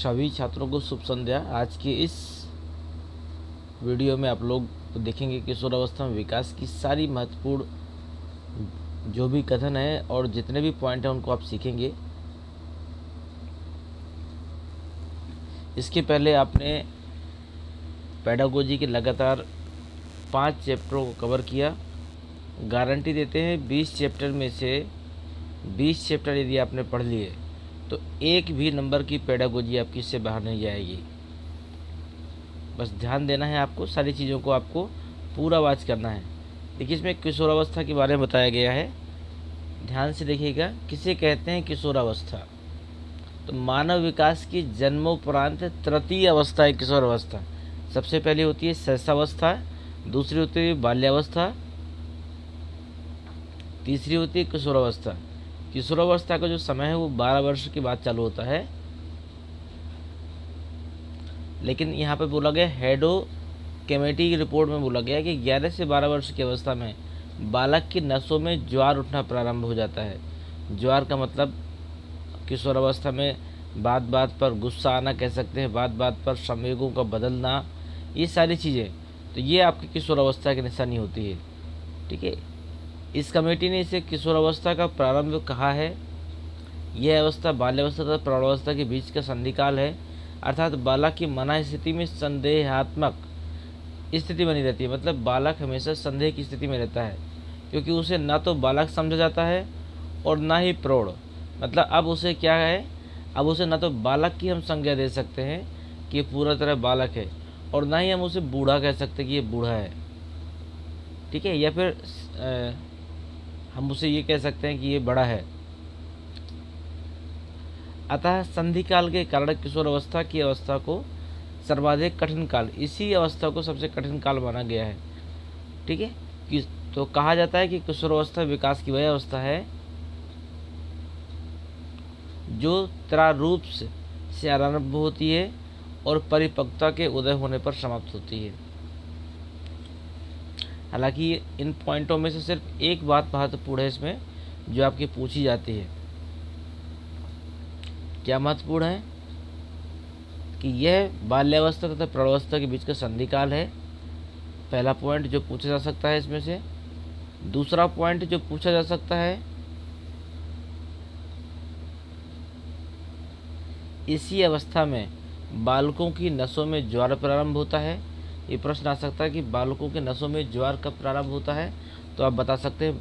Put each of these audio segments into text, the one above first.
सभी छात्रों को शुभ संध्या। आज के इस वीडियो में आप लोग देखेंगे किशोरावस्था में विकास की सारी महत्वपूर्ण जो भी कथन है और जितने भी पॉइंट हैं उनको आप सीखेंगे। इसके पहले आपने पेडागोजी के लगातार 5 चैप्टरों को कवर किया। गारंटी देते हैं 20 चैप्टर में से 20 चैप्टर यदि आपने पढ़ लिए तो एक भी नंबर की पेडागोजी आपकी इससे बाहर नहीं जाएगी। बस ध्यान देना है आपको, सारी चीज़ों को आपको पूरा वाच करना है। देखिए इसमें किशोरावस्था के बारे में बताया गया है, ध्यान से देखिएगा। किसे कहते हैं किशोरावस्था? तो मानव विकास की जन्मोपरांत तृतीय अवस्था है किशोरावस्था। सबसे पहले होती है शैशवावस्था, दूसरी होती है बाल्यावस्था, तीसरी होती है किशोरावस्था। किशोरावस्था का जो समय है वो 12 वर्ष के बाद चालू होता है, लेकिन यहाँ पे बोला गया हेडो कमेटी की रिपोर्ट में बोला गया कि 11 से 12 वर्ष की अवस्था में बालक की नसों में ज्वार उठना प्रारंभ हो जाता है। ज्वार का मतलब किशोरावस्था में बात बात पर गुस्सा आना कह सकते हैं, बात बात पर संवेगों का बदलना, ये सारी चीज़ें, तो ये आपकी किशोरावस्था की निशानी होती है। ठीक है, इस कमेटी ने इसे किशोरावस्था का प्रारंभ कहा है। यह अवस्था बाल्यावस्था तथा प्रौढ़ावस्था के बीच का संधिकाल है, अर्थात बालक की मना स्थिति में संदेहात्मक स्थिति बनी रहती है। मतलब बालक हमेशा संदेह की स्थिति में रहता है, क्योंकि उसे ना तो बालक समझा जाता है और ना ही प्रौढ़। मतलब अब उसे क्या है, अब उसे ना तो बालक की हम संज्ञा दे सकते हैं कि ये पूरा तरह बालक है, और ना ही हम उसे बूढ़ा कह सकते हैं कि ये बूढ़ा है। ठीक है, या फिर हम उसे ये कह सकते हैं कि ये बड़ा है। अतः संधि काल के कारण किशोरावस्था की अवस्था को सर्वाधिक कठिन काल, इसी अवस्था को सबसे कठिन काल माना गया है। ठीक है, कि तो कहा जाता है कि किशोरावस्था विकास की वह अवस्था है जो प्रारूप से आरंभ होती है और परिपक्वता के उदय होने पर समाप्त होती है। हालांकि इन पॉइंटों में से सिर्फ एक बात महत्वपूर्ण है इसमें, जो आपकी पूछी जाती है। क्या महत्वपूर्ण है? कि यह बाल्यावस्था तथा प्रौढ़ावस्था के बीच का संधिकाल है। पहला पॉइंट जो पूछा जा सकता है इसमें से। दूसरा पॉइंट जो पूछा जा सकता है, इसी अवस्था में बालकों की नसों में ज्वार प्रारंभ होता है। ये प्रश्न आ सकता है कि बालकों के नसों में ज्वार कब प्रारंभ होता है, तो आप बता सकते हैं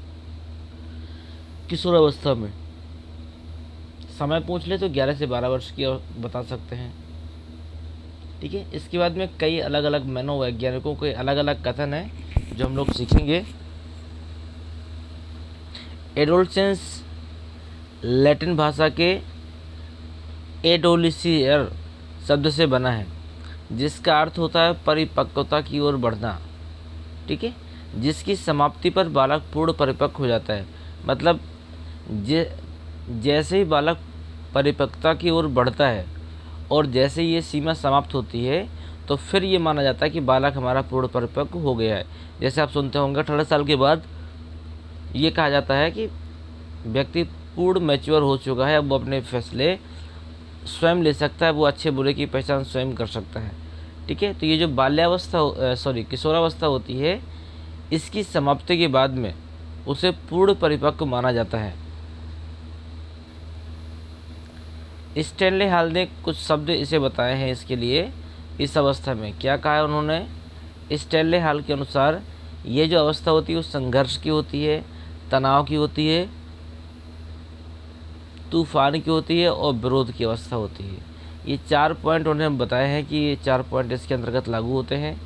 किशोरावस्था में। समय पूछ ले तो 11 से 12 वर्ष की बता सकते हैं। ठीक है, इसके बाद में कई अलग अलग मनोवैज्ञानिकों के अलग अलग कथन हैं जो हम लोग सीखेंगे। एडोलसेंस लैटिन भाषा के एडोलिसियर शब्द से बना है, जिसका अर्थ होता है परिपक्वता की ओर बढ़ना। ठीक है, जिसकी समाप्ति पर बालक पूर्ण परिपक्व हो जाता है। मतलब जैसे ही बालक परिपक्वता की ओर बढ़ता है और जैसे ये सीमा समाप्त होती है तो फिर ये माना जाता है कि बालक हमारा पूर्ण परिपक्व हो गया है। जैसे आप सुनते होंगे 18 साल के बाद ये कहा जाता है कि व्यक्ति पूर्ण मैच्योर हो चुका है, अब वो अपने फैसले स्वयं ले सकता है, वो अच्छे बुरे की पहचान स्वयं कर सकता है। ठीक है, तो ये जो किशोरावस्था होती है, इसकी समाप्ति के बाद में उसे पूर्ण परिपक्व माना जाता है। स्टैनले हॉल ने कुछ शब्द इसे बताए हैं इसके लिए। इस अवस्था में क्या कहा है उन्होंने? स्टैनले हॉल के अनुसार ये जो अवस्था होती है वो संघर्ष की होती है, तनाव की होती है, तूफान की होती है और विरोध की अवस्था होती है। ये 4 पॉइंट उन्होंने बताए हैं कि ये 4 पॉइंट इसके अंतर्गत लागू होते हैं।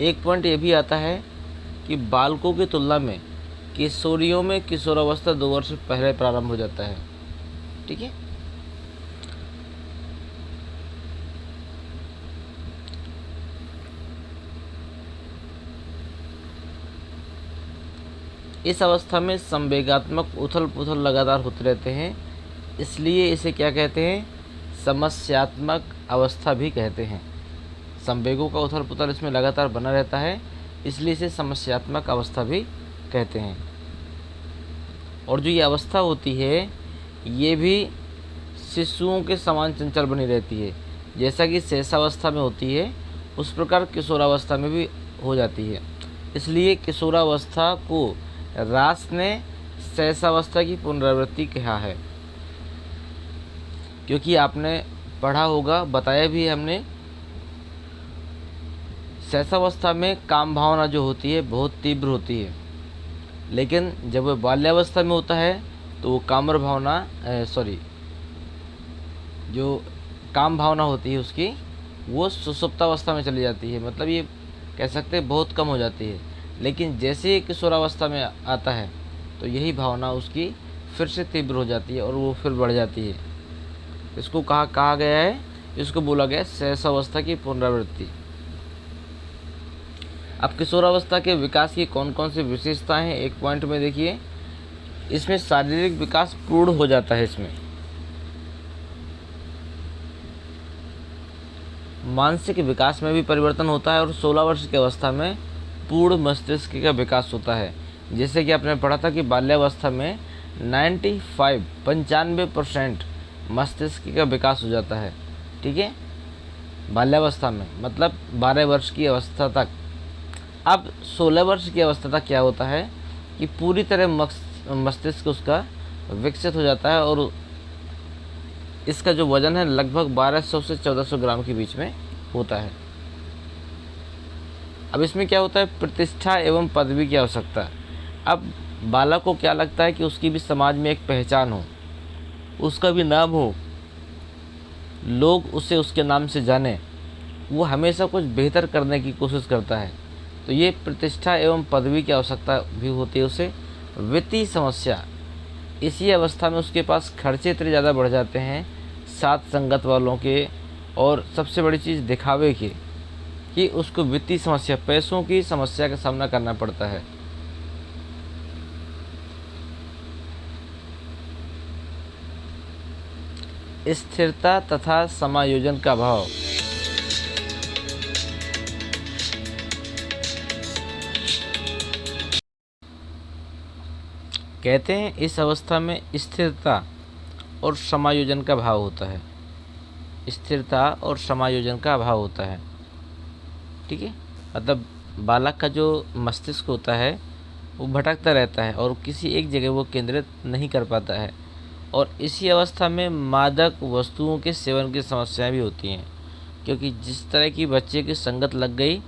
एक पॉइंट ये भी आता है कि बालकों की तुलना में किशोरियों में किशोरावस्था 2 वर्ष पहले प्रारंभ हो जाता है। ठीक है, इस अवस्था में संवेगात्मक उथल पुथल लगातार होते रहते हैं, इसलिए इसे क्या कहते हैं? समस्यात्मक अवस्था भी कहते हैं। संवेगों का उथल पुथल इसमें लगातार बना रहता है, इसलिए इसे समस्यात्मक अवस्था भी कहते हैं। और जो ये अवस्था होती है ये भी शिशुओं के समान चंचल बनी रहती है। जैसा कि शैशवावस्था में होती है उस प्रकार किशोरावस्था में भी हो जाती है। इसलिए किशोरावस्था को रास ने शैशवावस्था की पुनरावृत्ति कहा है। क्योंकि आपने पढ़ा होगा, बताया भी है हमने, शैशवावस्था में काम भावना जो होती है बहुत तीव्र होती है, लेकिन जब वह बाल्यावस्था में होता है तो वो कामर भावना जो काम भावना होती है उसकी वो सुसुप्तावस्था में चली जाती है। मतलब ये कह सकते हैं बहुत कम हो जाती है। लेकिन जैसे ही किशोरावस्था में आता है तो यही भावना उसकी फिर से तीव्र हो जाती है और वो फिर बढ़ जाती है। इसको कहा गया है, इसको बोला गया है शैशवावस्था की पुनरावृत्ति। अब किशोरावस्था के विकास की कौन कौन सी विशेषताएं हैं, एक पॉइंट में देखिए, इसमें शारीरिक विकास पूर्ण हो जाता है। इसमें मानसिक विकास में भी परिवर्तन होता है और 16 वर्ष की अवस्था में पूर्ण मस्तिष्क का विकास होता है। जैसे कि आपने पढ़ा था कि बाल्यावस्था में 95% मस्तिष्क का विकास हो जाता है। ठीक है, बाल्यावस्था में मतलब 12 वर्ष की अवस्था तक। अब 16 वर्ष की अवस्था तक क्या होता है कि पूरी तरह मस्तिष्क उसका विकसित हो जाता है और इसका जो वजन है लगभग 1200 से 1400 ग्राम के बीच में होता है। अब इसमें क्या होता है, प्रतिष्ठा एवं पदवी की आवश्यकता। अब बालक को क्या लगता है कि उसकी भी समाज में एक पहचान हो, उसका भी नाम हो, लोग उसे उसके नाम से जाने, वो हमेशा कुछ बेहतर करने की कोशिश करता है। तो ये प्रतिष्ठा एवं पदवी की आवश्यकता भी होती है उसे। वित्तीय समस्या, इसी अवस्था में उसके पास खर्चे इतने ज़्यादा बढ़ जाते हैं साथ संगत वालों के और सबसे बड़ी चीज़ दिखावे की, कि उसको वित्तीय समस्या, पैसों की समस्या का सामना करना पड़ता है। स्थिरता तथा समायोजन का अभाव। कहते हैं इस अवस्था में स्थिरता और समायोजन का अभाव होता है। स्थिरता और समायोजन का अभाव होता है। ठीक है, मतलब बालक का जो मस्तिष्क होता है वो भटकता रहता है और किसी एक जगह वो केंद्रित नहीं कर पाता है। और इसी अवस्था में मादक वस्तुओं के सेवन की समस्याएं भी होती हैं, क्योंकि जिस तरह की बच्चे की संगत लग गई,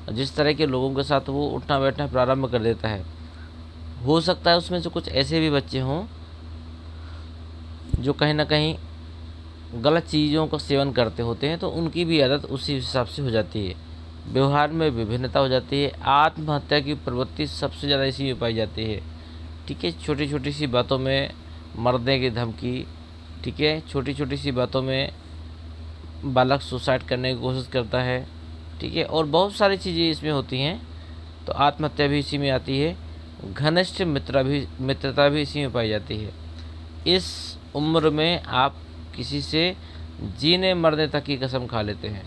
जिस तरह के लोगों के साथ वो उठना बैठना प्रारंभ कर देता है, हो सकता है उसमें से कुछ ऐसे भी बच्चे हों जो कहीं ना कहीं गलत चीज़ों का सेवन करते होते हैं, तो उनकी भी आदत उसी हिसाब से हो जाती है। व्यवहार में विभिन्नता हो जाती है। आत्महत्या की प्रवृत्ति सबसे ज़्यादा इसी में पाई जाती है। ठीक है, छोटी छोटी सी बातों में मरने की धमकी, ठीक है, छोटी छोटी सी बातों में बालक सुसाइड करने की कोशिश करता है। ठीक है, और बहुत सारी चीज़ें इसमें होती हैं। तो आत्महत्या भी इसी में आती है। घनिष्ठ मित्रता भी इसी में पाई जाती है। इस उम्र में आप किसी से जीने मरने तक की कसम खा लेते हैं।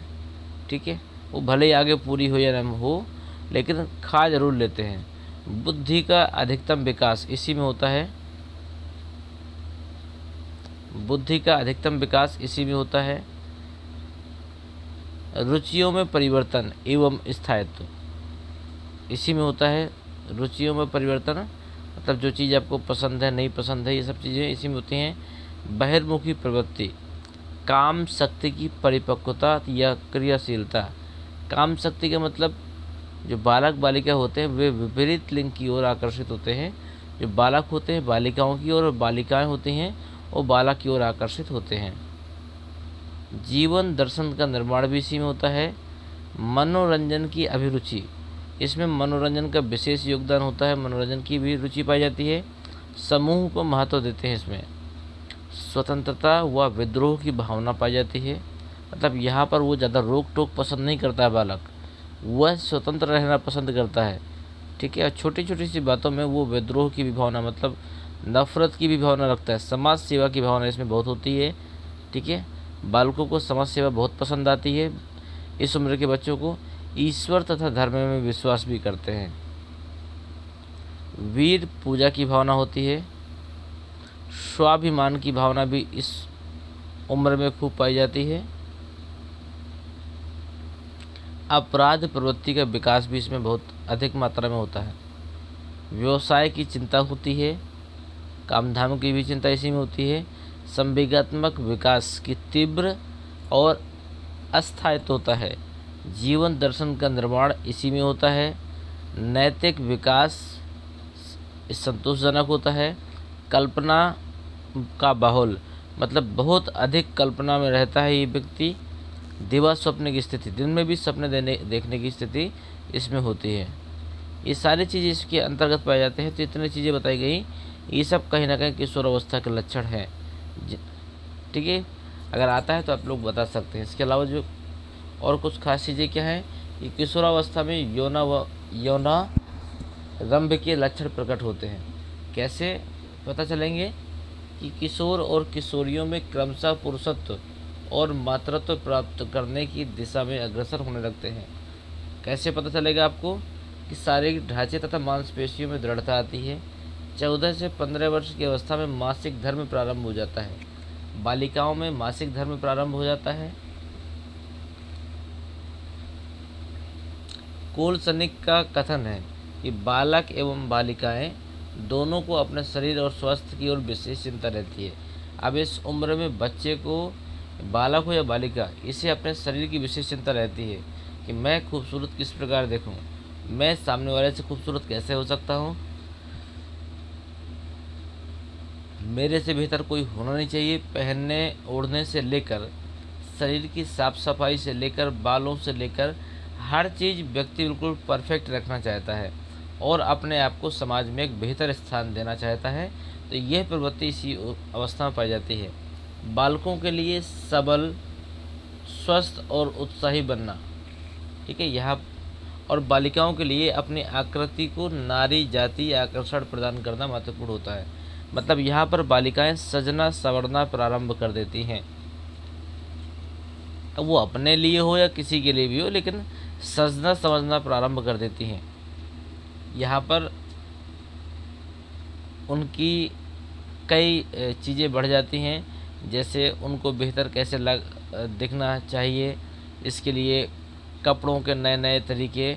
ठीक है, वो भले ही आगे पूरी हो या न हो, लेकिन खा जरूर लेते हैं। बुद्धि का अधिकतम विकास इसी में होता है। बुद्धि का अधिकतम विकास इसी में होता है। रुचियों में परिवर्तन एवं स्थायित्व इसी में होता है। रुचियों में परिवर्तन मतलब जो चीज़ आपको पसंद है, नहीं पसंद है, ये सब चीज़ें इसी में होती हैं। बहिर्मुखी प्रवृत्ति, काम शक्ति की परिपक्वता या क्रियाशीलता। काम शक्ति का मतलब जो बालक बालिका होते हैं वे विपरीत लिंग की ओर आकर्षित होते हैं। जो बालक होते हैं बालिकाओं की ओर और बालिकाएं होती हैं वो बालक की ओर आकर्षित होते हैं। जीवन दर्शन का निर्माण भी इसी में होता है। मनोरंजन की अभिरुचि, इसमें मनोरंजन का विशेष योगदान होता है। मनोरंजन की भी रुचि पाई जाती है। समूह को महत्व देते हैं इसमें। स्वतंत्रता व विद्रोह की भावना पाई जाती है। मतलब यहाँ पर वो ज़्यादा रोक टोक पसंद नहीं करता है बालक, वह स्वतंत्र रहना पसंद करता है। ठीक है, और छोटी छोटी सी बातों में वो विद्रोह की भी भावना मतलब नफरत की भी भावना रखता है। समाज सेवा की भावना इसमें बहुत होती है। ठीक है, बालकों को समाज सेवा बहुत पसंद आती है। इस उम्र के बच्चों को ईश्वर तथा धर्म में विश्वास भी करते हैं। वीर पूजा की भावना होती है। स्वाभिमान की भावना भी इस उम्र में खूब पाई जाती है। अपराध प्रवृत्ति का विकास भी इसमें बहुत अधिक मात्रा में होता है। व्यवसाय की चिंता होती है, काम धाम की भी चिंता इसी में होती है। संवेगात्मक विकास की तीव्र और अस्थायित्व होता है। जीवन दर्शन का निर्माण इसी में होता है। नैतिक विकास संतोषजनक होता है। कल्पना का बाहुल मतलब बहुत अधिक कल्पना में रहता है ये व्यक्ति। दिवा स्वप्न की स्थिति, दिन में भी सपने देखने की स्थिति इसमें होती है। ये सारी चीज़ें इसके अंतर्गत पाए जाते हैं। तो इतनी चीज़ें बताई गई, ये सब कहीं ना कहीं किशोर अवस्था के लक्षण हैं। ठीक है, अगर आता है तो आप लोग बता सकते हैं। इसके अलावा जो और कुछ खास चीज़ें क्या है कि किशोरावस्था में यौनारंभ के लक्षण प्रकट होते हैं। कैसे पता चलेंगे कि किशोर और किशोरियों में क्रमशः पुरुषत्व और मातृत्व प्राप्त करने की दिशा में अग्रसर होने लगते हैं। कैसे पता चलेगा आपको कि शारीरिक ढांचे तथा मांसपेशियों में दृढ़ता आती है। 14 से 15 वर्ष की अवस्था में मासिक धर्म प्रारंभ हो जाता है। बालिकाओं में मासिक धर्म प्रारंभ हो जाता है। कोलसनिक का कथन है कि बालक एवं बालिकाएं दोनों को अपने शरीर और स्वास्थ्य की ओर विशेष चिंता रहती है। अब इस उम्र में बच्चे को, बालक हो या बालिका, इसे अपने शरीर की विशेष चिंता रहती है कि मैं खूबसूरत किस प्रकार देखूं, मैं सामने वाले से खूबसूरत कैसे हो सकता हूं, मेरे से बेहतर कोई होना नहीं चाहिए। पहनने ओढ़ने से लेकर शरीर की साफ सफाई से लेकर बालों से लेकर हर चीज़ व्यक्ति बिल्कुल परफेक्ट रखना चाहता है और अपने आप को समाज में एक बेहतर स्थान देना चाहता है। तो यह प्रवृत्ति इसी अवस्था में पाई जाती है। बालकों के लिए सबल, स्वस्थ और उत्साही बनना, ठीक है यहाँ, और बालिकाओं के लिए अपनी आकृति को नारी जाति आकर्षण प्रदान करना महत्वपूर्ण होता है। मतलब यहाँ पर बालिकाएं सजना संवरना प्रारंभ कर देती हैं। अब वो अपने लिए हो या किसी के लिए भी हो, लेकिन सजना समझना प्रारंभ कर देती हैं। यहाँ पर उनकी कई चीज़ें बढ़ जाती हैं, जैसे उनको बेहतर कैसे दिखना चाहिए, इसके लिए कपड़ों के नए नए तरीके,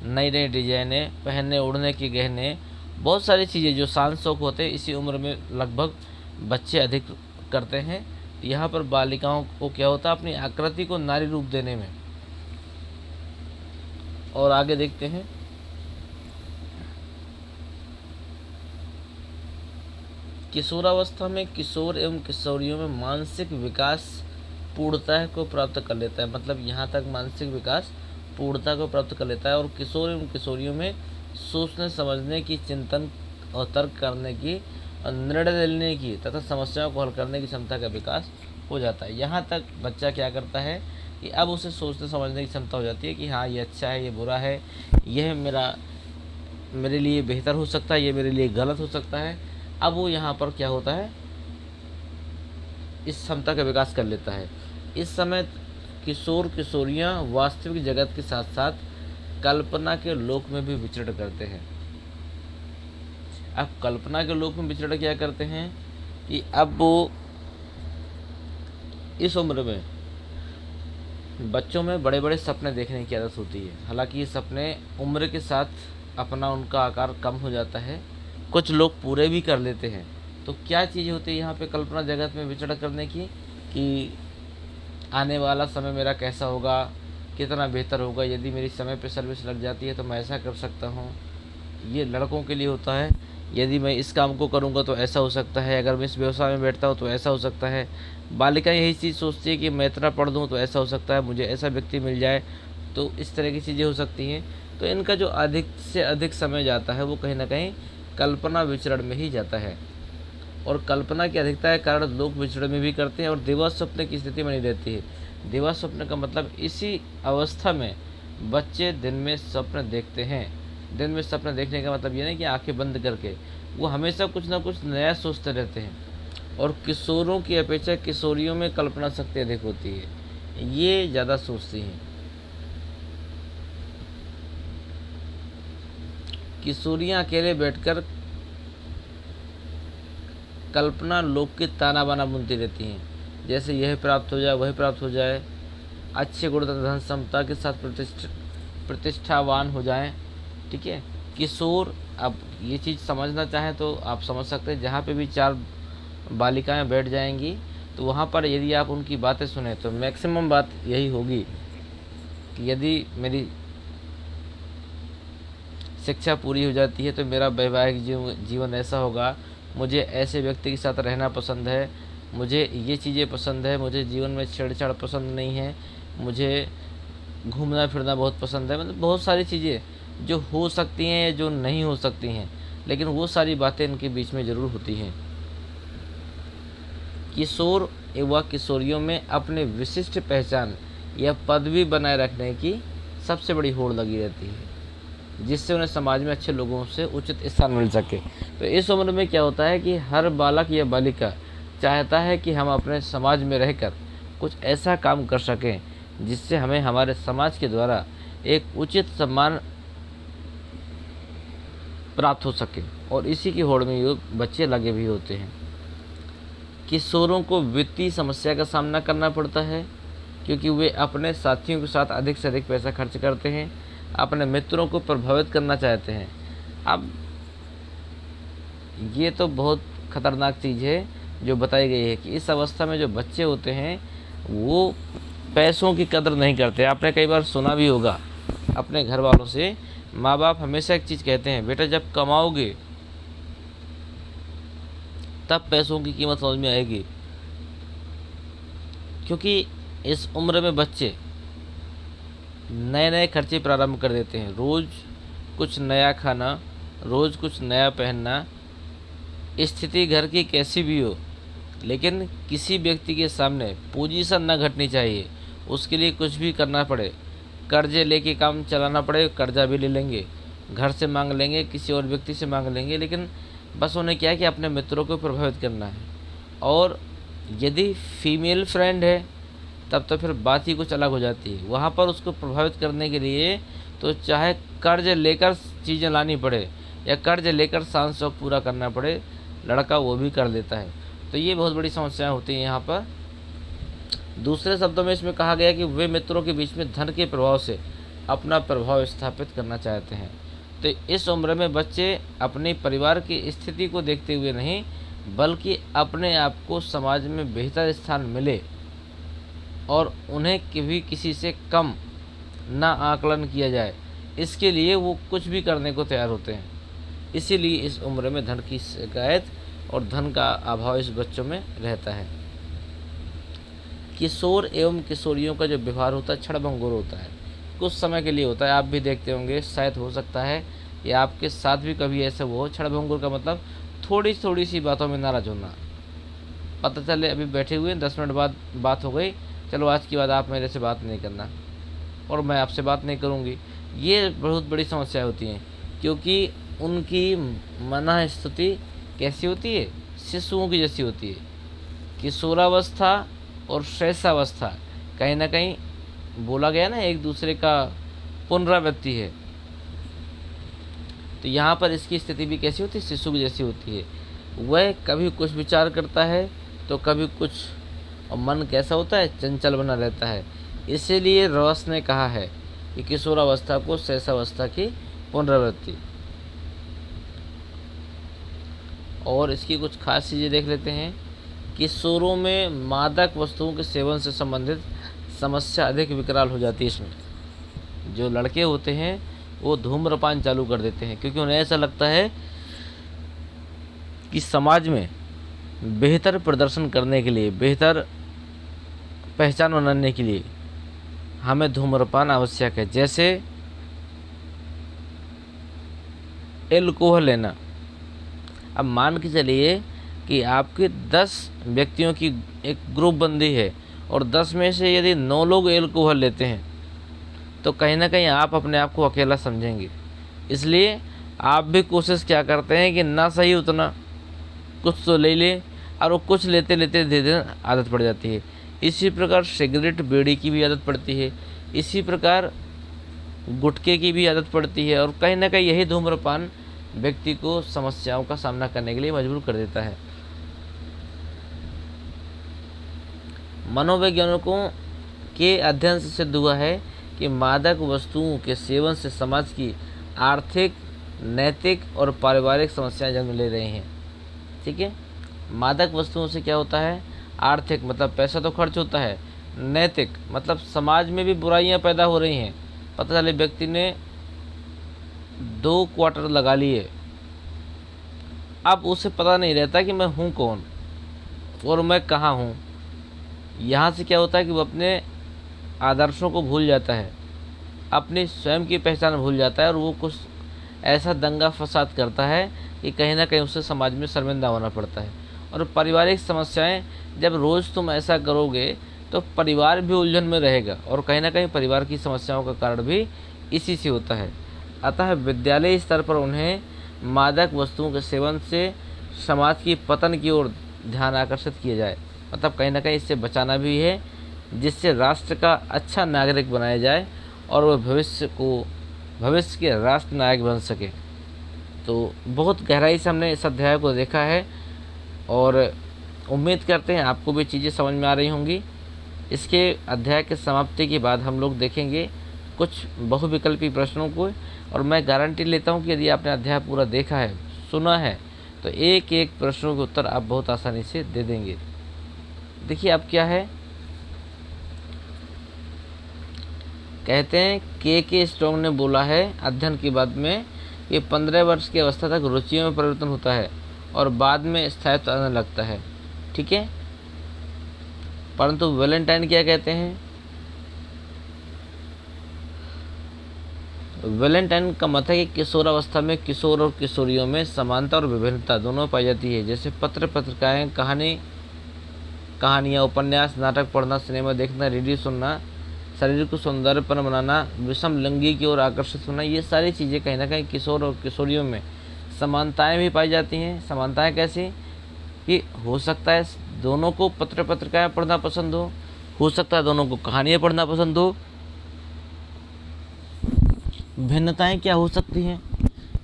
नई नई डिजाइनें, पहनने ओढ़ने के गहने, बहुत सारी चीज़ें जो शान शौक होते हैं इसी उम्र में लगभग बच्चे अधिक करते हैं। यहाँ पर बालिकाओं को क्या होता है, अपनी आकृति को नारी रूप देने में। और आगे देखते हैं, किशोरावस्था में किशोर एवं किशोरियों में मानसिक विकास पूर्णता को प्राप्त कर लेता है। मतलब यहाँ तक मानसिक विकास पूर्णता को प्राप्त कर लेता है। और किशोर एवं किशोरियों में सोचने समझने की, चिंतन और तर्क करने की, निर्णय लेने की तथा समस्याओं को हल करने की क्षमता का विकास हो जाता है। यहाँ तक बच्चा क्या करता है कि अब उसे सोचने समझने की क्षमता हो जाती है कि हाँ ये अच्छा है, ये बुरा है, यह मेरे लिए बेहतर हो सकता है, ये मेरे लिए गलत हो सकता है। अब वो यहाँ पर क्या होता है, इस क्षमता का विकास कर लेता है। इस समय किशोर किशोरियाँ वास्तविक जगत के साथ साथ कल्पना के लोक में भी विचरण करते हैं। अब कल्पना के लोक में विचरण क्या करते हैं कि अब वो इस उम्र में बच्चों में बड़े बड़े सपने देखने की आदत होती है। हालांकि ये सपने उम्र के साथ अपना उनका आकार कम हो जाता है, कुछ लोग पूरे भी कर लेते हैं। तो क्या चीज़ होती है यहाँ पे कल्पना जगत में विचरण करने की, कि आने वाला समय मेरा कैसा होगा, कितना बेहतर होगा, यदि मेरी समय पे सर्विस लग जाती है तो मैं ऐसा कर सकता हूँ। ये लड़कों के लिए होता है, यदि मैं इस काम को करूँगा तो ऐसा हो सकता है, अगर मैं इस व्यवसाय में बैठता हूँ तो ऐसा हो सकता है। बालिका यही चीज़ सोचती है कि मैं इतना पढ़ दूँ तो ऐसा हो सकता है, मुझे ऐसा व्यक्ति मिल जाए तो इस तरह की चीज़ें हो सकती हैं। तो इनका जो अधिक से अधिक समय जाता है वो कहीं ना कहीं कल्पना विचरण में ही जाता है। और कल्पना की अधिकता के कारण लोग विचरण में भी करते हैं और दिवा स्वप्न की स्थिति बनी रहती है। दिवा स्वप्न का मतलब इसी अवस्था में बच्चे दिन में स्वप्न देखते हैं। दिन में सपना देखने का मतलब ये नहीं कि आंखें बंद करके, वो हमेशा कुछ ना कुछ नया सोचते रहते हैं। और किशोरों की अपेक्षा किशोरियों में कल्पना शक्ति अधिक होती है, ये ज़्यादा सोचती हैं। किशोरियाँ अकेले बैठकर कल्पना लोग की ताना बाना बुनती रहती हैं, जैसे यह प्राप्त हो जाए, वही प्राप्त हो जाए, अच्छे गुण धन क्षमता के साथ प्रतिष्ठावान हो जाएं। ठीक है। किशोर, अब ये चीज़ समझना चाहें तो आप समझ सकते हैं, जहाँ पे भी 4 बालिकाएं बैठ जाएंगी तो वहाँ पर यदि आप उनकी बातें सुने तो मैक्सिमम बात यही होगी कि यदि मेरी शिक्षा पूरी हो जाती है तो मेरा वैवाहिक जीवन ऐसा होगा, मुझे ऐसे व्यक्ति के साथ रहना पसंद है, मुझे ये चीज़ें पसंद है, मुझे जीवन में छेड़छाड़ पसंद नहीं है, मुझे घूमना फिरना बहुत पसंद है। मतलब बहुत सारी चीज़ें जो हो सकती हैं या जो नहीं हो सकती हैं, लेकिन वो सारी बातें इनके बीच में ज़रूर होती हैं। किशोर एवं किशोरियों में अपने विशिष्ट पहचान या पदवी बनाए रखने की सबसे बड़ी होड़ लगी रहती है, जिससे उन्हें समाज में अच्छे लोगों से उचित स्थान मिल सके। तो इस उम्र में क्या होता है कि हर बालक या बालिका चाहता है कि हम अपने समाज में रहकर कुछ ऐसा काम कर सकें जिससे हमें हमारे समाज के द्वारा एक उचित सम्मान प्राप्त हो सके, और इसी की होड़ में ये बच्चे लगे भी होते हैं। किशोरों को वित्तीय समस्या का सामना करना पड़ता है, क्योंकि वे अपने साथियों के साथ अधिक से अधिक पैसा खर्च करते हैं, अपने मित्रों को प्रभावित करना चाहते हैं। अब ये तो बहुत खतरनाक चीज़ है जो बताई गई है कि इस अवस्था में जो बच्चे होते हैं वो पैसों की कदर नहीं करते। आपने कई बार सुना भी होगा अपने घर वालों से, माँ बाप हमेशा एक चीज़ कहते हैं, बेटा जब कमाओगे तब पैसों की कीमत समझ में आएगी। क्योंकि इस उम्र में बच्चे नए नए खर्चे प्रारंभ कर देते हैं, रोज़ कुछ नया खाना, रोज़ कुछ नया पहनना। स्थिति घर की कैसी भी हो, लेकिन किसी व्यक्ति के सामने पोजीशन न घटनी चाहिए, उसके लिए कुछ भी करना पड़े, कर्जे लेके काम चलाना पड़े, कर्जा भी ले लेंगे, घर से मांग लेंगे, किसी और व्यक्ति से मांग लेंगे, लेकिन बस उन्हें क्या है कि अपने मित्रों को प्रभावित करना है। और यदि फीमेल फ्रेंड है तब तो फिर बात ही कुछ अलग हो जाती है। वहाँ पर उसको प्रभावित करने के लिए तो चाहे कर्ज लेकर चीज़ें लानी पड़े या कर्ज लेकर शान शौक पूरा करना पड़े, लड़का वो भी कर लेता है। तो ये बहुत बड़ी समस्याएं होती हैं यहाँ पर। दूसरे शब्दों में इसमें कहा गया कि वे मित्रों के बीच में धन के प्रभाव से अपना प्रभाव स्थापित करना चाहते हैं। तो इस उम्र में बच्चे अपने परिवार की स्थिति को देखते हुए नहीं, बल्कि अपने आप को समाज में बेहतर स्थान मिले और उन्हें कभी किसी से कम ना आकलन किया जाए, इसके लिए वो कुछ भी करने को तैयार होते हैं। इसीलिए इस उम्र में धन की शिकायत और धन का अभाव इस बच्चों में रहता है। किशोर एवं किशोरियों का जो व्यवहार होता है क्षणभंगुर होता है, कुछ समय के लिए होता है। आप भी देखते होंगे, शायद हो सकता है या आपके साथ भी कभी ऐसा वो हो। क्षणभंगुर का मतलब थोड़ी थोड़ी सी बातों में नाराज़ होना। पता चले अभी बैठे हुए 10 मिनट बाद बात हो गई, चलो आज की बात आप मेरे से बात नहीं करना और मैं आपसे बात नहीं करूँगी। ये बहुत बड़ी समस्या होती हैं, क्योंकि उनकी मनःस्थिति कैसी होती है, शिशुओं की जैसी होती है। किशोरावस्था और शैशवावस्था कहीं ना कहीं बोला गया ना, एक दूसरे का पुनरावृत्ति है। तो यहाँ पर इसकी स्थिति भी कैसी होती है, शिशु की जैसी होती है। वह कभी कुछ विचार करता है तो कभी कुछ, और मन कैसा होता है, चंचल बना रहता है। इसीलिए रॉस ने कहा है कि किशोरावस्था को शैशवावस्था की पुनरावृत्ति। और इसकी कुछ खास चीज़ें देख लेते हैं। किशोरों में मादक वस्तुओं के सेवन से संबंधित समस्या अधिक विकराल हो जाती है। इसमें जो लड़के होते हैं वो धूम्रपान चालू कर देते हैं, क्योंकि उन्हें ऐसा लगता है कि समाज में बेहतर प्रदर्शन करने के लिए, बेहतर पहचान बनाने के लिए हमें धूम्रपान आवश्यक है। जैसे एल्कोहल लेना। अब मान के चलिए कि आपके 10 व्यक्तियों की एक ग्रुप बंदी है और 10 में से यदि 9 लोग एल्कोहल लेते हैं तो कहीं ना कहीं आप अपने आप को अकेला समझेंगे। इसलिए आप भी कोशिश क्या करते हैं कि ना सही उतना कुछ तो ले लें, और वो कुछ लेते लेते धीरे धीरे आदत पड़ जाती है। इसी प्रकार सिगरेट बीड़ी की भी आदत पड़ती है, इसी प्रकार गुटखे की भी आदत पड़ती है, और कहीं ना कहीं यही धूम्रपान व्यक्ति को समस्याओं का सामना करने के लिए मजबूर कर देता है। मनोवैज्ञानिकों के अध्ययन से सिद्ध हुआ है कि मादक वस्तुओं के सेवन से समाज की आर्थिक, नैतिक और पारिवारिक समस्याएं जन्म ले रही हैं। ठीक है, मादक वस्तुओं से क्या होता है, आर्थिक मतलब पैसा तो खर्च होता है, नैतिक मतलब समाज में भी बुराइयां पैदा हो रही हैं। पता चले व्यक्ति ने 2 क्वार्टर लगा लिए, अब उसे पता नहीं रहता कि मैं हूँ कौन और मैं कहाँ हूँ। यहाँ से क्या होता है कि वो अपने आदर्शों को भूल जाता है, अपनी स्वयं की पहचान भूल जाता है और वो कुछ ऐसा दंगा फसाद करता है कि कहीं ना कहीं उसे समाज में शर्मिंदा होना पड़ता है। और पारिवारिक समस्याएं, जब रोज़ तुम ऐसा करोगे तो परिवार भी उलझन में रहेगा और कहीं ना कहीं परिवार की समस्याओं का कारण भी इसी से होता है। अतः विद्यालय स्तर पर उन्हें मादक वस्तुओं के सेवन से समाज की पतन की ओर ध्यान आकर्षित किया जाए, मतलब कहीं ना कहीं इससे बचाना भी है, जिससे राष्ट्र का अच्छा नागरिक बनाया जाए और वह भविष्य के राष्ट्र नायक बन सके। तो बहुत गहराई से हमने इस अध्याय को देखा है और उम्मीद करते हैं आपको भी चीज़ें समझ में आ रही होंगी। इसके अध्याय के समाप्ति के बाद हम लोग देखेंगे कुछ बहुविकल्पी प्रश्नों को, और मैं गारंटी लेता हूं कि यदि आपने अध्याय पूरा देखा है, सुना है, तो एक एक प्रश्नों के उत्तर आप बहुत आसानी से दे देंगे। देखिए अब क्या है, कहते हैं के स्ट्रॉन्ग ने बोला है अध्ययन के बाद में कि 15 वर्ष की अवस्था तक रुचियों में परिवर्तन होता है और बाद में स्थायित्व आने लगता है। ठीक है, परंतु वैलेंटाइन क्या कहते हैं, वैलेंटाइन का मत है कि किशोरावस्था में किशोर और किशोरियों में समानता और विभिन्नता दोनों पाई जाती है। जैसे पत्र पत्रिकाएँ, कहानियाँ, उपन्यास, नाटक पढ़ना, सिनेमा देखना, रेडियो सुनना, शरीर को सौंदर्यपूर्ण बनाना, विषम लिंगी की ओर आकर्षित होना, ये सारी चीज़ें कहीं ना कहीं किशोर और किशोरियों में समानताएं भी पाई जाती हैं। समानताएं कैसी कि हो सकता है दोनों को पत्र पत्रिकाएँ पढ़ना पसंद हो सकता है दोनों को कहानियाँ पढ़ना पसंद हो। भिन्नताएं क्या हो सकती हैं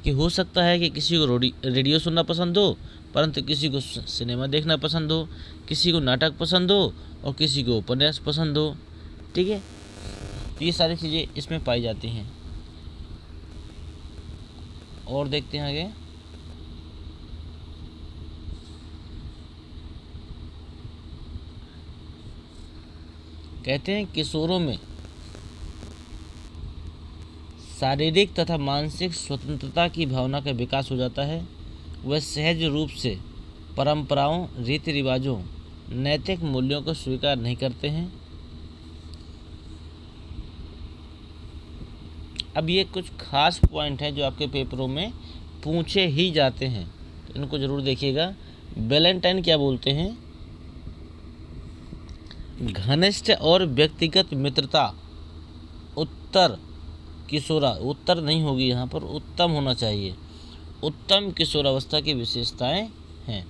कि हो सकता है कि किसी को रेडियो सुनना पसंद हो, परंतु किसी को सिनेमा देखना पसंद हो, किसी को नाटक पसंद हो और किसी को उपन्यास पसंद हो। ठीक है, तो ये सारी चीज़ें इसमें पाई जाती हैं। और देखते हैं आगे, कहते हैं किशोरों में शारीरिक तथा मानसिक स्वतंत्रता की भावना का विकास हो जाता है। वह सहज रूप से परंपराओं, रीति रिवाजों, नैतिक मूल्यों को स्वीकार नहीं करते हैं। अब ये कुछ खास पॉइंट हैं जो आपके पेपरों में पूछे ही जाते हैं, तो इनको ज़रूर देखिएगा। वैलेंटाइन क्या बोलते हैं, घनिष्ठ और व्यक्तिगत मित्रता, उत्तर नहीं होगी यहाँ पर, उत्तम होना चाहिए, उत्तम किशोरावस्था की विशेषताएं हैं।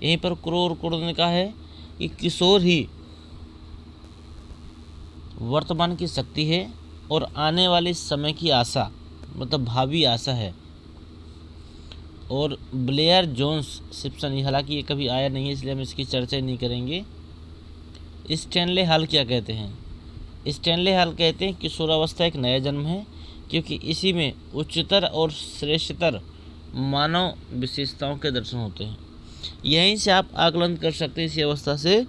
यहीं पर क्रो ने कहा है कि किशोर ही वर्तमान की शक्ति है और आने वाले समय की आशा, मतलब भावी आशा है। और ब्लेयर जोन्स सिप्सन, हालांकि ये कभी आया नहीं है इसलिए हम इसकी चर्चा नहीं करेंगे। स्टैनले हॉल क्या कहते हैं, स्टैनले हॉल कहते हैं किशोरावस्था एक नया जन्म है क्योंकि इसी में उच्चतर और श्रेष्ठतर मानव विशेषताओं के दर्शन होते हैं। यहीं से आप आकलन कर सकते हैं इसी अवस्था से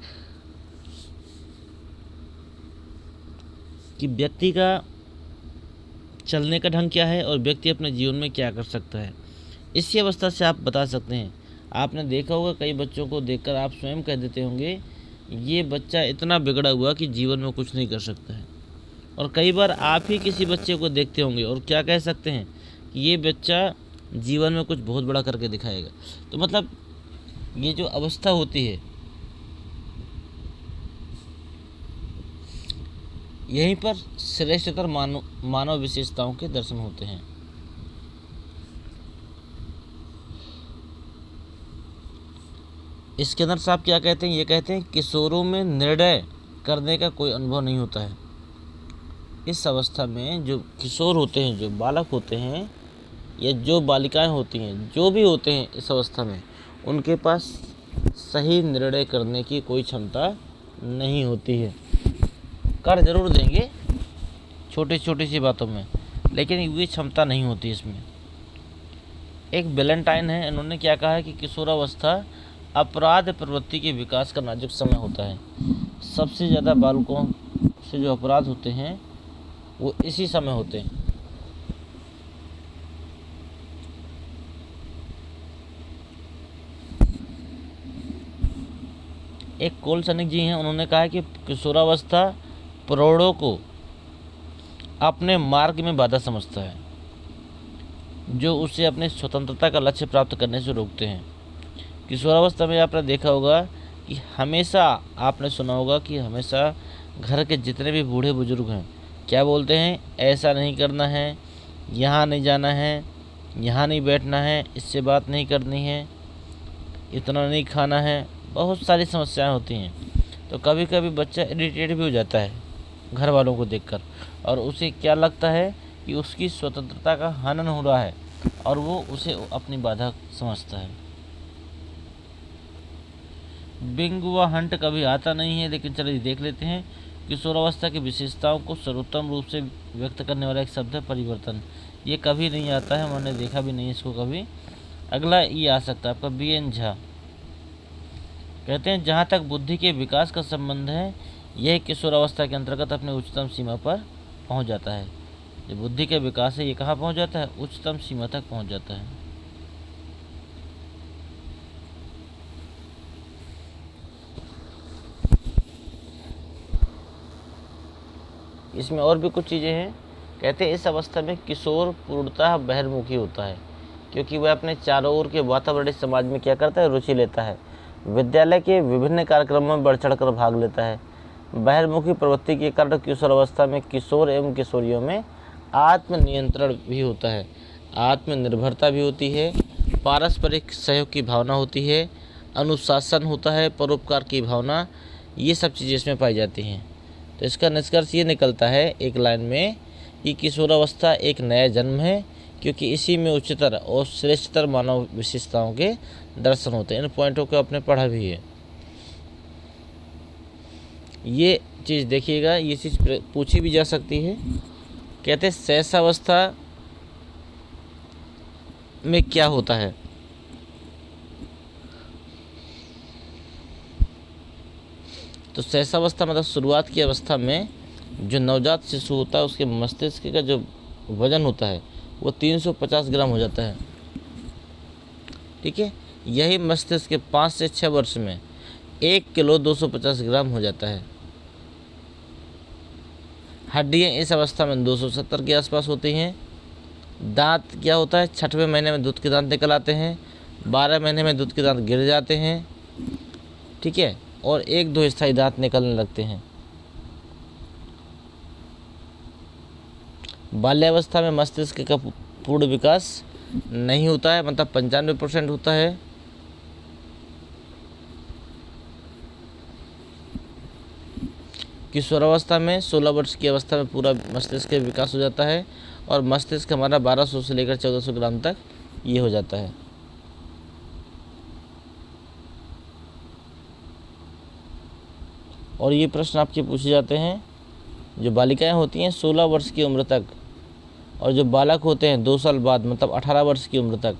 कि व्यक्ति का चलने का ढंग क्या है और व्यक्ति अपने जीवन में क्या कर सकता है। इसी अवस्था से आप बता सकते हैं। आपने देखा होगा कई बच्चों को देखकर आप स्वयं कह देते होंगे ये बच्चा इतना बिगड़ा हुआ कि जीवन में कुछ नहीं कर सकता है। और कई बार आप ही किसी बच्चे को देखते होंगे और क्या कह सकते हैं कि ये बच्चा जीवन में कुछ बहुत बड़ा करके दिखाएगा। तो मतलब ये जो अवस्था होती है यहीं पर श्रेष्ठतर मानव विशेषताओं के दर्शन होते हैं। इसके अंदर साहब क्या कहते हैं, ये कहते हैं किशोरों में निर्णय करने का कोई अनुभव नहीं होता है। इस अवस्था में जो किशोर होते हैं, जो बालक होते हैं या जो बालिकाएं होती हैं, जो भी होते हैं इस अवस्था में, उनके पास सही निर्णय करने की कोई क्षमता नहीं होती है। कर जरूर देंगे छोटी छोटी सी बातों में, लेकिन ये क्षमता नहीं होती इसमें। एक वैलेंटाइन है, इन्होंने क्या कहा है कि किशोरावस्था अपराध प्रवृत्ति के विकास का नाजुक समय होता है। सबसे ज़्यादा बालकों से जो अपराध होते हैं वो इसी समय होते हैं। एक कोलसनिक जी हैं, उन्होंने कहा है कि किशोरावस्था प्रौढ़ों को अपने मार्ग में बाधा समझता है, जो उसे अपनी स्वतंत्रता का लक्ष्य प्राप्त करने से रोकते हैं। किशोरावस्था में आपने देखा होगा कि हमेशा, आपने सुना होगा कि हमेशा घर के जितने भी बूढ़े बुजुर्ग हैं क्या बोलते हैं, ऐसा नहीं करना है, यहाँ नहीं जाना है, यहाँ नहीं बैठना है, इससे बात नहीं करनी है, इतना नहीं खाना है। बहुत सारी समस्याएं होती हैं। तो कभी कभी बच्चा इरिटेट भी हो जाता है घर वालों को देखकर, और उसे क्या लगता है कि उसकी स्वतंत्रता का हनन हो रहा है और वो उसे अपनी बाधा समझता है। बिंग व हंट कभी आता नहीं है, लेकिन चलिए देख लेते हैं। किशोरावस्था की विशेषताओं को सर्वोत्तम रूप से व्यक्त करने वाला एक शब्द है परिवर्तन। ये कभी नहीं आता है, मैंने देखा भी नहीं इसको कभी। अगला ये आ सकता है आपका बी एन झा, कहते हैं जहाँ तक बुद्धि के विकास का संबंध है, यह किशोरावस्था के अंतर्गत अपने उच्चतम सीमा पर पहुँच जाता है। जो बुद्धि का विकास है ये कहाँ पहुँच जाता है, उच्चतम सीमा तक पहुँच जाता है। इसमें और भी कुछ चीज़ें हैं। कहते हैं इस अवस्था में किशोर पूर्णतः बहिर्मुखी होता है, क्योंकि वह अपने चारों ओर के वातावरणीय समाज में क्या करता है, रुचि लेता है। विद्यालय के विभिन्न कार्यक्रमों में बढ़ चढ़कर भाग लेता है। बहिर्मुखी प्रवृत्ति के कारण किशोरावस्था में किशोर एवं किशोरियों में आत्मनियंत्रण भी होता है, आत्मनिर्भरता भी होती है, पारस्परिक सहयोग की भावना होती है, अनुशासन होता है, परोपकार की भावना, ये सब चीज़ें इसमें पाई जाती हैं। तो इसका निष्कर्ष ये निकलता है एक लाइन में कि किशोरावस्था एक नया जन्म है, क्योंकि इसी में उच्चतर और श्रेष्ठतर मानव विशेषताओं के दर्शन होते हैं। इन पॉइंटों को आपने पढ़ा भी है। ये चीज़ देखिएगा, ये चीज़ पूछी भी जा सकती है। कहते हैं शैशवावस्था में क्या होता है। तो शैशवावस्था मतलब शुरुआत की अवस्था में जो नवजात शिशु होता है उसके मस्तिष्क का जो वजन होता है वो 350 ग्राम हो जाता है। ठीक है, यही मस्तिष्क के 5 से 6 वर्ष में 1 किलो 250 ग्राम हो जाता है। हड्डियाँ इस अवस्था में 270 के आसपास होती हैं। दांत क्या होता है, 6वें महीने में दूध के दांत निकल आते हैं, 12 महीने में दूध के दांत गिर जाते हैं। ठीक है, और 1-2 स्थायी दांत निकलने लगते हैं। बाल्यावस्था में मस्तिष्क का पूर्ण विकास नहीं होता है, मतलब 95% होता है। किशोरावस्था में 16 वर्ष की अवस्था में पूरा मस्तिष्क का विकास हो जाता है और मस्तिष्क हमारा 1200 से लेकर 1400 ग्राम तक ये हो जाता है। और ये प्रश्न आपके पूछे जाते हैं, जो बालिकाएं होती हैं 16 वर्ष की उम्र तक और जो बालक होते हैं 2 साल बाद मतलब 18 वर्ष की उम्र तक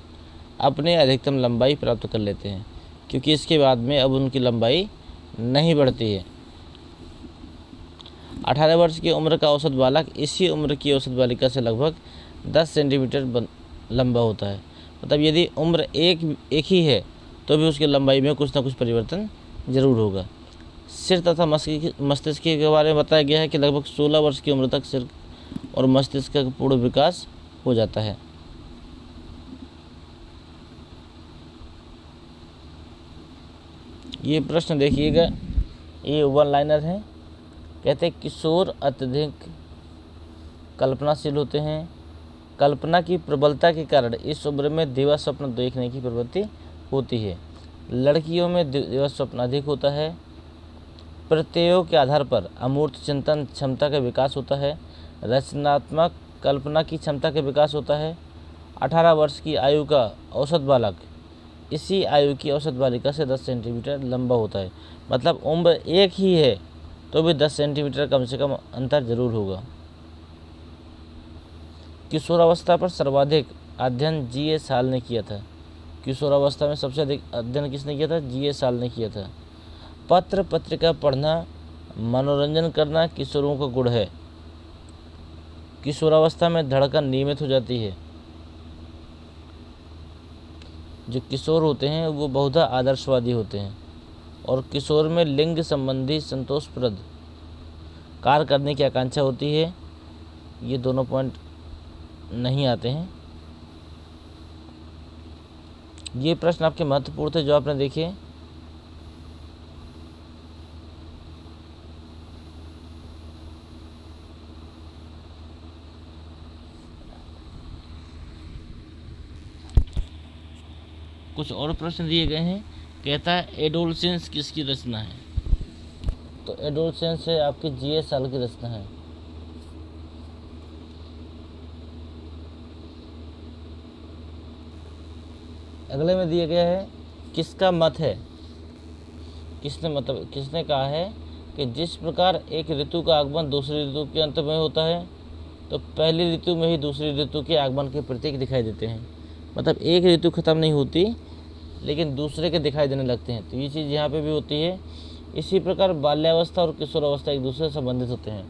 अपने अधिकतम लंबाई प्राप्त कर लेते हैं, क्योंकि इसके बाद में अब उनकी लंबाई नहीं बढ़ती है। 18 वर्ष की उम्र का औसत बालक इसी उम्र की औसत बालिका से लगभग 10 सेंटीमीटर लंबा होता है। मतलब यदि उम्र एक ही है तो भी उसकी लंबाई में कुछ ना कुछ परिवर्तन जरूर होगा। सिर तथा मस्तिष्क के बारे में बताया गया है कि लगभग 16 वर्ष की उम्र तक सिर और मस्तिष्क का पूर्ण विकास हो जाता है। ये प्रश्न देखिएगा, ये 1 लाइनर है। कहते हैं किशोर अत्यधिक कल्पनाशील होते हैं। कल्पना की प्रबलता के कारण इस उम्र में दिवा स्वप्न देखने की प्रवृत्ति होती है। लड़कियों में दिवा स्वप्न अधिक होता है। प्रत्ययों के आधार पर अमूर्त चिंतन क्षमता का विकास होता है। रचनात्मक कल्पना की क्षमता का विकास होता है। 18 वर्ष की आयु का औसत बालक इसी आयु की औसत बालिका से 10 सेंटीमीटर लंबा होता है। मतलब उम्र एक ही है तो भी 10 सेंटीमीटर कम से कम अंतर जरूर होगा। किशोरावस्था पर सर्वाधिक अध्ययन जी.एस. हाल ने किया था। किशोरावस्था में सबसे अधिक अध्ययन किसने किया था? जी.एस. हाल ने किया था। पत्र पत्रिका पढ़ना, मनोरंजन करना किशोरों का गुण है। किशोरावस्था में धड़कन नियमित हो जाती है। जो किशोर होते हैं वो बहुधा आदर्शवादी होते हैं और किशोर में लिंग संबंधी संतोषप्रद कार्य करने की आकांक्षा होती है। ये दोनों पॉइंट नहीं आते हैं। ये प्रश्न आपके महत्वपूर्ण थे जो आपने देखे। कुछ और प्रश्न दिए गए हैं। कहता है एडोलसेंस किसकी रचना है? तो एडोलसेंस है आपकी जी.एस. हाल की रचना है। अगले में दिया गया है किसका मत है? किसने कहा है कि जिस प्रकार एक ऋतु का आगमन दूसरी ऋतु के अंत में होता है तो पहली ऋतु में ही दूसरी ऋतु के आगमन के प्रतीक दिखाई देते हैं। मतलब एक ऋतु खत्म नहीं होती लेकिन दूसरे के दिखाई देने लगते हैं। तो ये चीज़ यहाँ पे भी होती है। इसी प्रकार बाल्यावस्था और किशोरावस्था एक दूसरे से संबंधित होते हैं।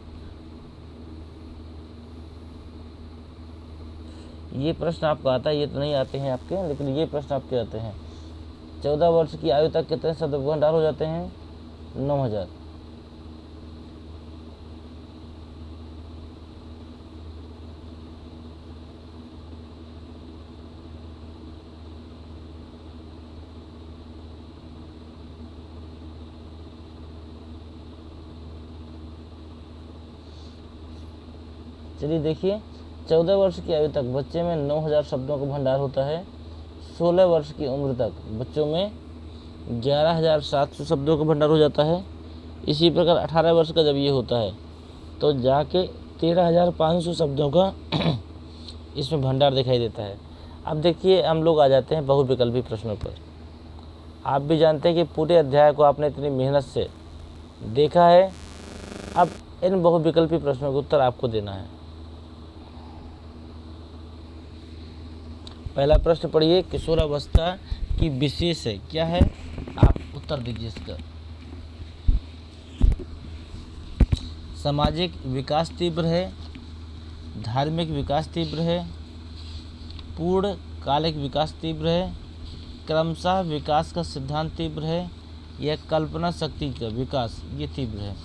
ये प्रश्न आपको आता है, ये तो नहीं आते हैं आपके, लेकिन ये प्रश्न आपके आते हैं। 14 वर्ष की आयु तक कितने शब्द भंडार हो जाते हैं? 9000। चलिए देखिए, 14 वर्ष की आयु तक बच्चे में 9000 शब्दों का भंडार होता है। 16 वर्ष की उम्र तक बच्चों में 11700 शब्दों का भंडार हो जाता है। इसी प्रकार 18 वर्ष का जब ये होता है तो जाके 13500 शब्दों का इसमें भंडार दिखाई देता है। अब देखिए हम लोग आ जाते हैं बहुविकल्पी प्रश्नों पर। आप भी जानते हैं कि पूरे अध्याय को आपने इतनी मेहनत से देखा है। अब इन बहुविकल्पी प्रश्नों का उत्तर आपको देना है। पहला प्रश्न पढ़िए, किशोरावस्था की विशेष है क्या है? आप उत्तर दीजिए इसका। सामाजिक विकास तीव्र है, धार्मिक विकास तीव्र है, पूर्ण कालिक विकास तीव्र है, क्रमशः विकास का सिद्धांत तीव्र है, यह कल्पना शक्ति का विकास ये तीव्र है।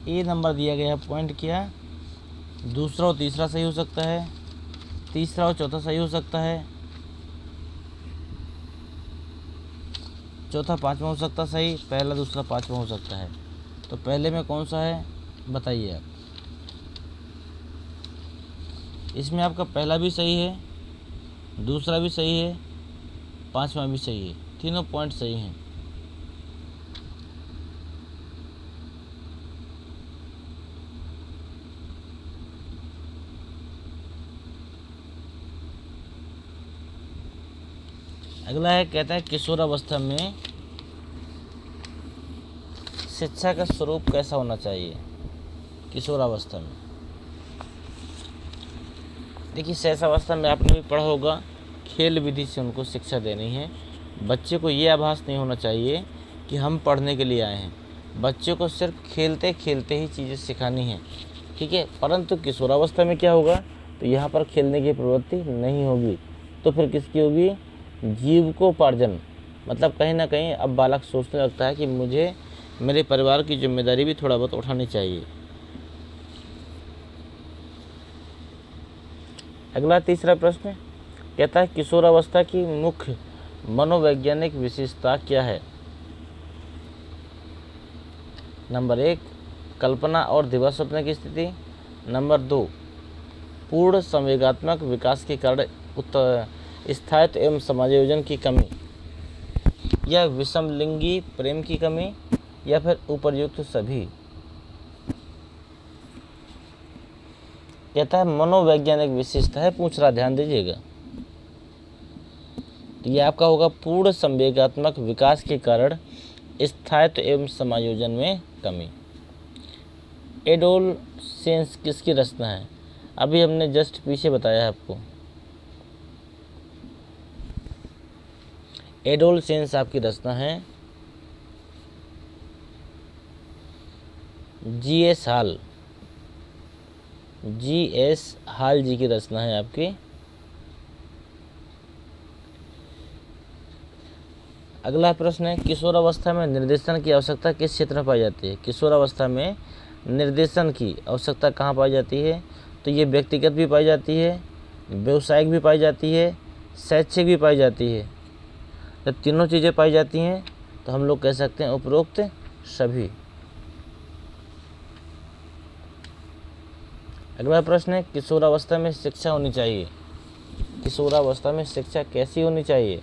ए नंबर दिया गया पॉइंट क्या? दूसरा और तीसरा सही हो सकता है, तीसरा और चौथा सही हो सकता है, चौथा पांचवा हो सकता सही, पहला दूसरा पांचवा हो सकता है। तो पहले में कौन सा है बताइए आप। इसमें आपका पहला भी सही है, दूसरा भी सही है, पांचवा भी सही है, तीनों पॉइंट सही हैं। अगला है, कहता है किशोरावस्था में शिक्षा का स्वरूप कैसा होना चाहिए? किशोरावस्था में देखिए, शैशवावस्था में आपने भी पढ़ा होगा, खेल विधि से उनको शिक्षा देनी है। बच्चे को ये आभास नहीं होना चाहिए कि हम पढ़ने के लिए आए हैं। बच्चे को सिर्फ खेलते खेलते ही चीज़ें सिखानी है, ठीक है। परंतु किशोरावस्था में क्या होगा? तो यहाँ पर खेलने की प्रवृत्ति नहीं होगी, तो फिर किसकी होगी? जीविकोपार्जन। मतलब कहीं ना कहीं अब बालक सोचने लगता है कि मुझे मेरे परिवार की जिम्मेदारी भी थोड़ा बहुत उठानी चाहिए। अगला तीसरा प्रश्न कहता है किशोरावस्था की मुख्य मनोवैज्ञानिक विशेषता क्या है? नंबर 1, कल्पना और दिवा स्वप्न की स्थिति। नंबर 2, पूर्ण संवेगात्मक विकास के कारण स्थायित्व एवं समायोजन की कमी, या विषमलिंगी प्रेम की कमी, या फिर उपर्युक्त सभी। कहता है मनोवैज्ञानिक विशेषता है, पूछ रहा, ध्यान दीजिएगा। तो ये आपका होगा पूर्ण संवेगात्मक विकास के कारण स्थायित्व एवं समायोजन में कमी। एडोलसेंस किसकी रचना है? अभी हमने जस्ट पीछे बताया है आपको। एडोलसेंस आपकी रचना है G.S. हाल, G.S. हाल जी की रचना है आपकी। अगला प्रश्न है, किशोरावस्था में निर्देशन की आवश्यकता किस क्षेत्र में पाई जाती है? किशोरावस्था में निर्देशन की आवश्यकता कहाँ पाई जाती है? तो ये व्यक्तिगत भी पाई जाती है, व्यवसायिक भी पाई जाती है, शैक्षिक भी पाई जाती है। जब तीनों चीज़ें पाई जाती हैं तो हम लोग कह सकते हैं उपरोक्त सभी। अगला प्रश्न है, किशोरावस्था में शिक्षा होनी चाहिए। किशोरावस्था में शिक्षा कैसी होनी चाहिए?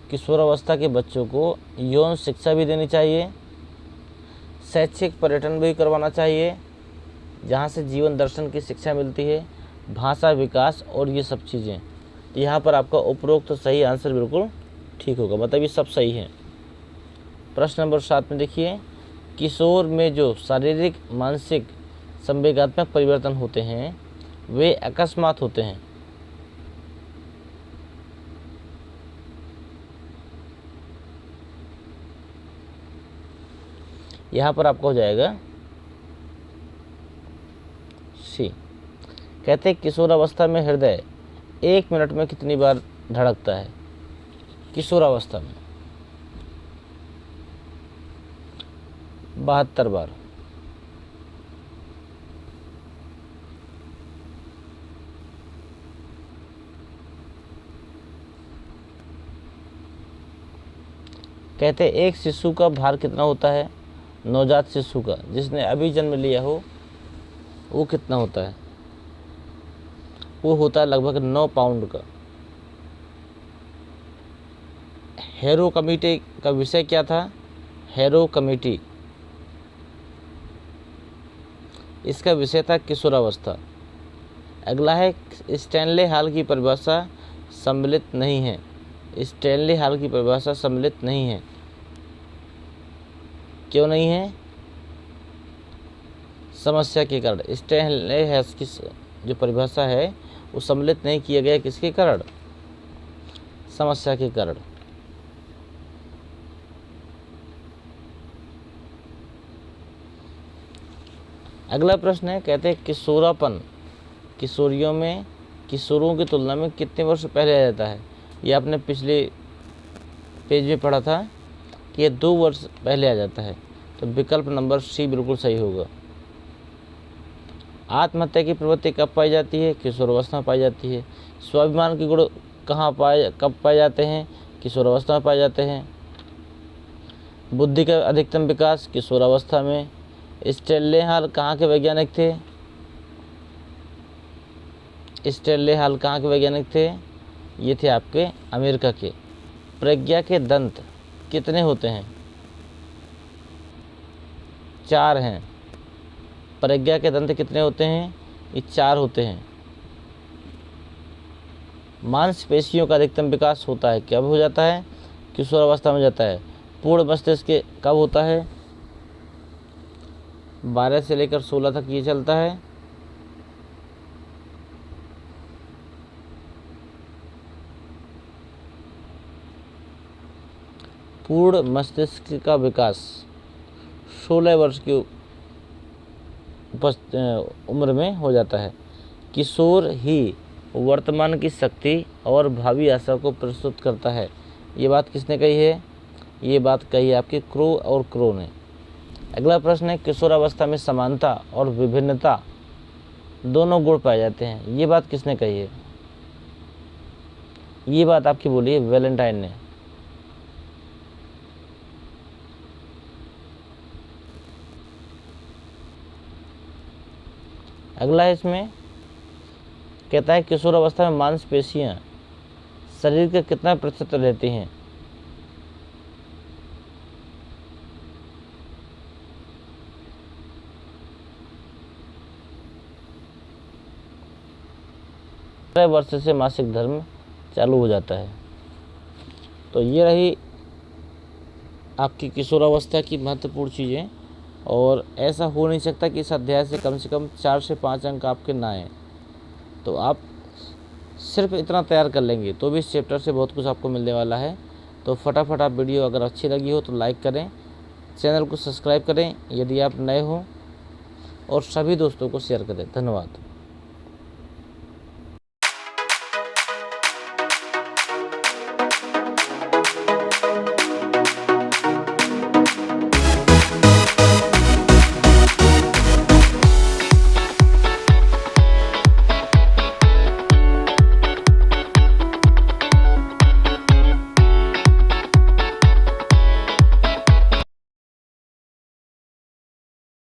किशोरावस्था के बच्चों को यौन शिक्षा भी देनी चाहिए, शैक्षिक पर्यटन भी करवाना चाहिए जहाँ से जीवन दर्शन की शिक्षा मिलती है, भाषा विकास और ये सब चीज़ें। यहाँ पर आपका उपरोक्त तो सही आंसर बिल्कुल ठीक होगा, मतलब ये सब सही है। प्रश्न नंबर 7 में देखिए, किशोर में जो शारीरिक मानसिक संवेगात्मक परिवर्तन होते हैं वे अकस्मात होते हैं। यहाँ पर आपका हो जाएगा सी। कहते हैं किशोरावस्था में हृदय 1 मिनट में कितनी बार धड़कता है? किशोरावस्था में 72 बार। कहते हैं एक शिशु का भार कितना होता है? नवजात शिशु का, जिसने अभी जन्म लिया हो, वो कितना होता है? वो होता है लगभग 9 पाउंड का। हेरो कमेटी का विषय क्या था? हेरो कमेटी, इसका विषय था किशोरावस्था। अगला है, स्टैनले हाल की परिभाषा सम्मिलित नहीं है। स्टैनले हाल की परिभाषा सम्मिलित नहीं है, क्यों नहीं है? समस्या के कारण। स्टैनले हाल की जो परिभाषा है वो सम्मिलित नहीं किया गया, किसके कारण? समस्या के कारण। अगला प्रश्न है, कहते हैं किशोरापन किशोरियों में किशोरों की तुलना में कितने वर्ष पहले आ जाता है? ये आपने पिछले पेज में पढ़ा था कि ये 2 वर्ष पहले आ जाता है, तो विकल्प नंबर सी बिल्कुल सही होगा। आत्महत्या की प्रवृत्ति कब पाई जाती है? किशोरावस्था में पाई जाती है। स्वाभिमान के गुण कब पाए जाते हैं? किशोरावस्था में पाए जाते हैं। बुद्धि का अधिकतम विकास किशोरावस्था में। स्टैनले हाल कहाँ के वैज्ञानिक थे? स्टैनले हाल कहाँ के वैज्ञानिक थे? ये थे आपके अमेरिका के। प्रज्ञा के दंत कितने होते हैं? 4 हैं। प्रज्ञा के दंत कितने होते हैं? ये 4 होते हैं। मांसपेशियों का अधिकतम विकास होता है, कब हो जाता है? किशोरावस्था में जाता है। पूर्ण मस्तिष्क के कब होता है? 12 से लेकर 16 तक ये चलता है। पूर्ण मस्तिष्क का विकास 16 वर्ष की उम्र में हो जाता है। किशोर ही वर्तमान की शक्ति और भावी आशा को प्रस्तुत करता है। ये बात किसने कही है? ये बात कही है आपके क्रो और क्रो ने। अगला प्रश्न है, किशोरावस्था में समानता और विभिन्नता दोनों गुण पाए जाते हैं। ये बात किसने कही है? ये बात आपकी बोली है वैलेंटाइन ने। अगला है, इसमें कहता है किशोरावस्था में मांसपेशियां शरीर का कितना प्रतिशत रहती हैं? 18 वर्ष से मासिक धर्म चालू हो जाता है। तो ये रही आपकी किशोरावस्था की महत्वपूर्ण चीज़ें, और ऐसा हो नहीं सकता कि इस अध्याय से कम 4 से 5 अंक आपके ना आए। तो आप सिर्फ इतना तैयार कर लेंगे तो भी इस चैप्टर से बहुत कुछ आपको मिलने वाला है। तो फटाफट आप वीडियो अगर अच्छी लगी हो तो लाइक करें, चैनल को सब्सक्राइब करें यदि आप नए हो, और सभी दोस्तों को शेयर करें। धन्यवाद।